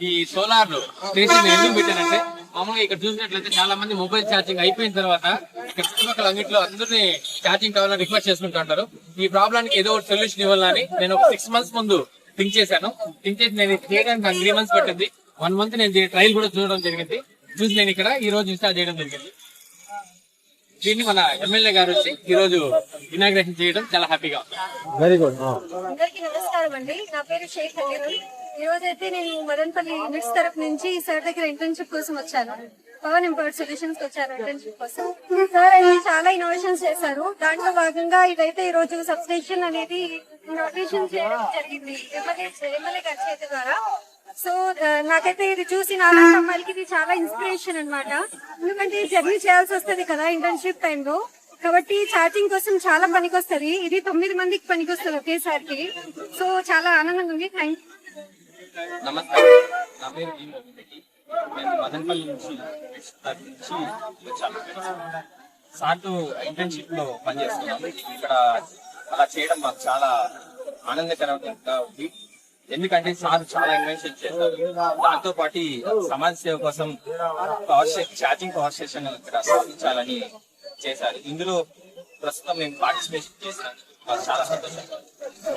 ఈ solar station ఎందుకు పెట్టానంటే మామూలుగా ఇక్కడ చూసినట్లయితే చాలా మంది మొబైల్ ఛార్జింగ్ అయిపోయిన తర్వాత ఇక్కడ చుట్టుపక్కల అంగిట్లో అందరినీ ఛార్జింగ్ కావాలని రిక్వెస్ట్ చేసుకుంటూ ఉంటారు. ఈ ప్రాబ్లానికి ఏదో ఒక సొల్యూషన్ ఇవ్వాలని నేను ఒక 6 months ముందు థింక్ చేశాను. నేను చేయడానికి నాకు 3 months పట్టింది. 1 month నేను ట్రైల్ కూడా చూడడం జరిగింది. చూసి నేను ఇక్కడ ఈ రోజు ఇన్స్టాల్ చేయడం జరిగింది. దీన్ని మన ఎమ్మెల్యే గారు వచ్చి ఈ రోజు ఇనాగ్రేషన్ చేయడం చాలా హ్యాపీగా ఉంది. Very good. అందరికీ నమస్కారం అండి. నా పేరు షేక్ హలీల్. ఈ రోజు అయితే నేను మదనపల్లి యూనిట్స్ తరఫు నుంచి సార్ దగ్గర ఇంటర్న్షిప్ కోసం వచ్చాను. పవన్ ఇంపవర్డ్ సొల్యూషన్స్ వచ్చారు ఇంటర్న్షిప్ కోసం. సార్ అయితే చాలా ఇన్నోవేషన్స్ చేశారు. దాంట్లో భాగంగా ఇదైతే ఈ రోజు సబ్స్టేషన్ అనేది ఇన్నోవేషన్ చేయడం జరిగింది ఎమ్మెల్యే గారి చేతి ద్వారా. సో నాకైతే ఇది చూసి నాలుగు అమ్మాయిలకి ఇది చాలా ఇన్స్పిరేషన్ అన్నమాట. ఎందుకంటే జర్నీ చేయాల్సి వస్తుంది కదా ఇంటర్న్షిప్ టైంలో, కాబట్టి ఛార్జింగ్ కోసం చాలా పనికి వస్తుంది. ఇది 9 మందికి పనికి వస్తుంది ఒకేసారికి. సో చాలా ఆనందంగా ఉంది. Thank you. నమస్కారం, నా పేరు నేను మదనపల్లి నుంచి వచ్చాను. సార్తో ఇంటర్న్షిప్ లో పనిచేస్తున్నాము. ఇక్కడ అలా చేయడం మాకు చాలా ఆనందకరంగా ఉంది. ఎందుకంటే సార్ చాలా ఇన్వెన్షన్ చేశారు. దాంతో పాటు సమాజ సేవ కోసం ఛార్జింగ్ పవర్ స్టేషన్ ఇక్కడ స్థాపించాలని చేశారు. ఇందులో ప్రస్తుతం మేము పార్టిసిపేషన్ చేసినందుకు చాలా సంతోషంగా